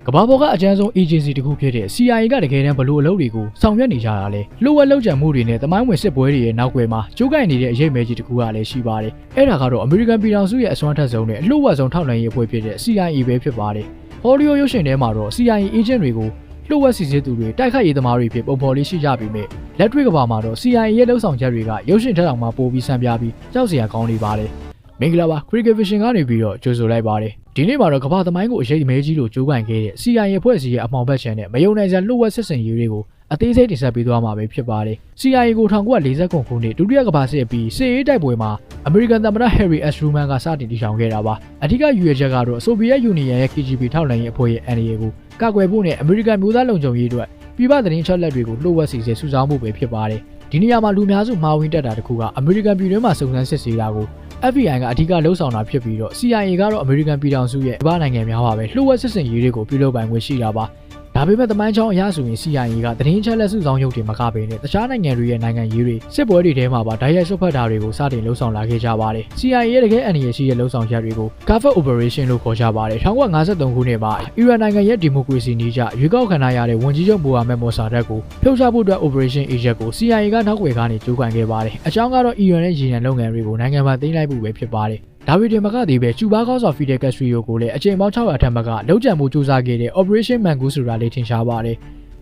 ကဘာပေါ်ကအကြမ်းဆုံး agency တခုဖြစ်တဲ့ CIA ကတကယ်တမ်းဘလို့အလုပ်တွေကိုဆောင်ရွက်နေကြတာလဲလှုပ်ဝက်လှုပ်ကြံမှုတွေနဲ့တမိုင်းဝင်စစ်ပွဲတွေရဲ့နောက်ွယ်မှာကျိုးကိုင်နေတဲ့အရေးမဲကြီးတခုကလည်းရှိပါတယ်အဲ့ဒါကတော့ American ပြည်ထောင်စုရဲ့အစွမ်းထက်ဆုံးနဲ့လှုပ်ဝက်ဆုံးထောက်လှမ်းရေးအဖွဲ့ဖြစ်တဲ့ CIA ပဲဖြစ်ပါတယ်ဟော်လီဝုဒ်ရုပ်ရှင်ထဲမှာတော့ CIA agent တွေကိုလှုပ်ဝက်စီစစ်သူတွေတိုက်ခိုက်ရေးသမားတွေဖြစ်ပုံဖော်လေးရှိကြပြီးမြဲလက်တွေ့ကဘာမှာတော့ CIA ရဲ့လှုပ်ဆောင်ချက်တွေကရုပ်ရှင်ထက်တောင်မှပိုပြီးဆန်းပြပြီးကြောက်စရာကောင်းနေပါတယ်မင်္ဂလာပါ Cricket Vision ကနေပြီးတော့ကြိုဆိုလိုက်ပါတယ်ဒီနေ့မှာတော့ကမ္ဘာသမိုင်းကိုအရေးအမဲကြီးလို့ကြိုးပမ်းခဲ့တဲ့ CIA အဖွဲ့အစည်းရဲ့အမှောင်ဘက်ချန်နဲ့မယုံနိုင်စရာလှုပ်ဝက်စစ်စင်ရေးတွေကိုအသေးစိတ်တင်ဆက်ပေးသွားမှာပဲဖြစ်ပါတယ် CIA ကို1940ခုနှစ်ဒုတိယကမ္ဘာစစ်ပြီးစစ်ရေးတိုက်ပွဲမှာ American သမ္မတ Harry S. Truman ကစတင်တည်ထောင်ခဲ့တာပါအထူးရွေးချက်ကတော့ Soviet Union ရဲ့ KGB ထောက်လှမ်းရေးအဖွဲ့ရဲ့ NDA ကိုကာကွယ်ဖို့နဲ့ American မျိုးသားလုံခြုံရေးအတွက်ပြည်ပသတင်းအချက်အလက်တွေကိုလှုပ်ဝက်စီစစ်စုဆောင်းမှုပဲဖြစ်ပါတယ်ဒီနေရာမှာလူများစုမှာဝင်တက်တာတခုက American ပြည်တွင်းမှာစုံစမ်းစစ်ဆေးတာကိုFBI ကအဓိကလှုပ်ဆောင်တာဖြစ်ပြီးတော့ CIA ကတော့ American ပြည်ထောင်စုရဲ့ဘာနိုင်ငံများပါပဲလှုပ်ဝက်စစ်စင်ရေးတွေကိုပြုလုပ်ပိုင်ခွင့်ရှိတာပါဒါပေမဲ့တမိုင်းချောင်းအရဆိုရင် CIA ကသတင်းချက်လက်စုဆောင်းရုပ်တွေမကဘဲနဲ့တခြားနိုင်ငံတွေရဲ့နိုင်ငံရေးတွေစစ်ပွဲတွေထဲမှာပါဓာတ်ရိုက်ဆွတ်ဖက်တာတွေကိုစတင်လှုပ်ဆောင်လာခဲ့ကြပါတယ် CIA ရဲ့တကယ်အန္တရာယ်ရှိတဲ့လှုပ်ဆောင်ချက်တွေကို Cover Operation လို့ခေါ်ကြပါတယ်1953ခုနှစ်မှာအီရန်နိုင်ငံရဲ့ဒီမိုကရေစီနည်းကျရွေးကောက်ခံရတဲ့ဝန်ကြီးချုပ်မိုဟာမက်မော်ဆာဒတ်ကိုဖြုတ်ချဖို့အတွက် Operation Agent ကို CIA ကနောက်ွယ်ကနေကြိုးပမ်းခဲ့ပါတယ်အကြောင်းကတော့အီရန်ရဲ့ရေနံလုပ်ငန်းတွေကိုနိုင်ငံမှာသိမ်းလိုက်မှုပဲဖြစ်ပါတယ်ဒါပေမဲ့မကသေးပဲကျူဘာကောင်းဆောင်ဖီဒယ်ကက်စထရီယိုကိုလည်းအချိန်ပေါင်း600ထက်မကလုံခြံမှုစူးစမ်းခဲ့တဲ့ Operation Mango ဆိုတာလေးထင်ရှားပါတယ်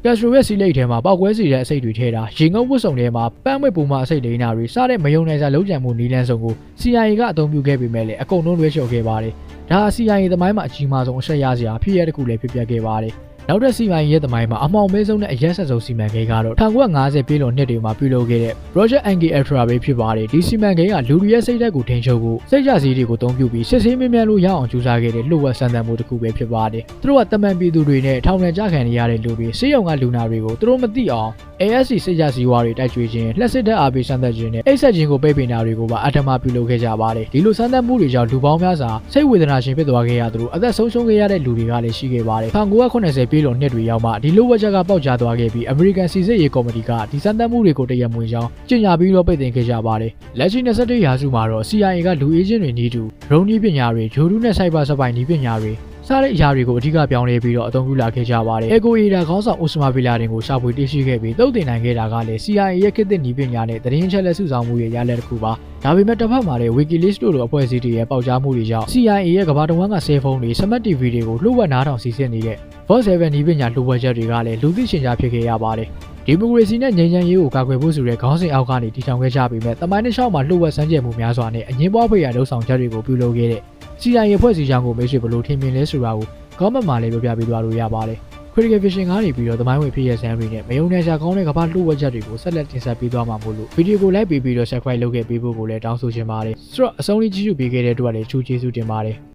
ကက်စထရိုရဲ့စီလိတ်ထဲမှာပောက်ကွဲစီတဲ့အစိတ်တွေထဲတာရေငုံဝတ်စုံထဲမှာပန်းမွေပုံမှအစိတ်လိမ့်နာတွေစတဲ့မယုံနိုင်စရာလုံခြံမှုနီးလန်းစုံကို CIA ကအသုံးပြုခဲ့ပေမဲ့လည်းအကုန်လုံးလွှဲချော်ခဲ့ပါတယ်ဒါဟာ CIA သမိုင်းမှာအကြီးမားဆုံးအဆက်ရစရာဖြစ်ရတဲ့ခုလည်းဖြစ်ပျက်ခဲ့ပါတယ်နောက်တဲ့ CIA ရဲ့သမိုင်းမှာအမှောင်မဲဆုံးနဲ့အရက်ဆက်ဆုံးစီမံကိန်းကတော့1950ပြည်လွန်နှစ်တွေမှာပြုလုပ်ခဲ့တဲ့ Project Anki Ultra ပဲဖြစ်ပါတယ်ဒီစီမံကိန်းကလူတွေရဲ့စိတ်ဓာတ်ကိုထိန်းချုပ်ဖို့စိတ်ကြစည်းတွေကိုအသုံးပြုပြီးစစ်ဆေးမြင်လို့ရအောင်ကြိုးစားခဲ့တဲ့လှုပ်ဝက်စံတန်မှုတစ်ခုပဲဖြစ်ပါတယ်သူတို့ကတမန်ပြည်သူတွေနဲ့ထောင်ထဲကြခံနေရတဲ့လူတွေစေယုံကလူနာတွေကိုသူတို့မသိအောင် ASC စိတ်ကြစည်းဝါတွေတိုက်ကျွေးခြင်းလက်စစ်တပ်အားပေးစံသက်ခြင်းနဲ့အိတ်ဆက်ခြင်းကိုပိတ်ပင်တာတွေကိုပါအထမပြုလုပ်ခဲ့ကြပါတယ်ဒီလိုစံတန်မှုတွေကြောင့်လူပေါင်းများစွာစိတ်ဝေဒနာရှင်ဖြစ်သွားခဲ့ရသလိုအသက်ဆုံးရှုံးခဲ့ရတဲ့လူတွေကလည်းရှိခဲ့ပါတယ်1980ပြည်လွန်နှစ်တွေရောက်မှဒီလိုဝက်ချက်ကပေါက်ကြားသွားခဲ့ပြီး American စီစစ်ရေးကော်မတီကဒီစံတန်မှုတွေကိုတရမွေကြောင်းကြေညာပြီးတော့ပိတ်သိမ်းခဲ့ကြပါတယ်လက်ရှိ21ရာစုမှာတော့ CIA ကလူအေဂျင့်တွေနီးတူရုံးနည်းပညာတွေဂျိုဒူးနဲ့စိုက်ဘာစပိုင်နည်းပညာတွေစားတဲ့အရာတွေကိုအဓိကပြောင်းလဲပြီးတော့အသုံးပြုလာခဲ့ကြပါတယ်။ Eco Ada ခေါင်းဆောင် Osama bin Laden ကိုရှာဖွေတွေ့ရှိခဲ့ပြီးသုတ်သင်နိုင်ခဲ့တာကလည်း CIA ရဲ့ခေတ်သစ်နည်းပညာနဲ့သတင်းချက်လက်စုဆောင်းမှုရဲ့ရလဒ်တစ်ခုပါ။ဒါပေမဲ့တစ်ဖက်မှာလည်း WikiLeaks တို့လိုအဖွဲ့အစည်းတွေရဲ့ပေါက်ကြားမှုတွေကြောင့် CIA ရဲ့ကမ္ဘာတစ်ဝန်းကဆဲဖုန်းတွေ Smart TV တွေကိုလှုပ်ဝက်နားထောင်စီစစ်နေတဲ့ Vox 7 နည်းပညာလှုပ်ဝက်ချက်တွေကလည်းလူသိရှင်ကြားဖြစ်ခဲ့ရပါတယ်။ဒီမိုကရေစီနဲ့ငြိမ်းချမ်းရေးကိုကာကွယ်ဖို့ဆိုတဲ့ခေါင်းစဉ်အောက်ကနေတည်ထောင်ခဲ့ကြပြီးမဲ့တမိုင်းတစ်လျှောက်မှာလှုပ်ဝက်စမ်းကြယ်မှုများစွာနဲ့အငင်းပွားဖွယ်ရာလှုပ်ဆောင်ချက်တွေကိုပြုလုပ်ခဲ့တဲ့ CIA ဖွဲ့စည်းကြောင်းကိုမိတ်ဆွေဘလို့ထင်မြင်လဲဆိုတာကိုcomment မှာလည်းပြောပြပေးသွားလို့ရပါတယ် Critical Vision ကနေပြီးတော့သမိုင်းဝင်ဖြစ်ရစမ်းတွေနဲ့မယုံနိုင်စရာကောင်းတဲ့ကမ္ဘာလှုပ်ဝက်ချက်တွေကိုဆက်လက်တင်ဆက်ပေးသွားမှာမို့လို့ဗီဒီယိုကို like ပေးပြီးတော့ subscribe လုပ်ခဲ့ပေးဖို့ကိုလည်းတောင်းဆိုချင်ပါတယ်ဆိုတော့အဆုံးလေးကြည့်ရှုပေးခဲ့တဲ့အတွက်လည်းကျေးဇူးတင်ပါတယ်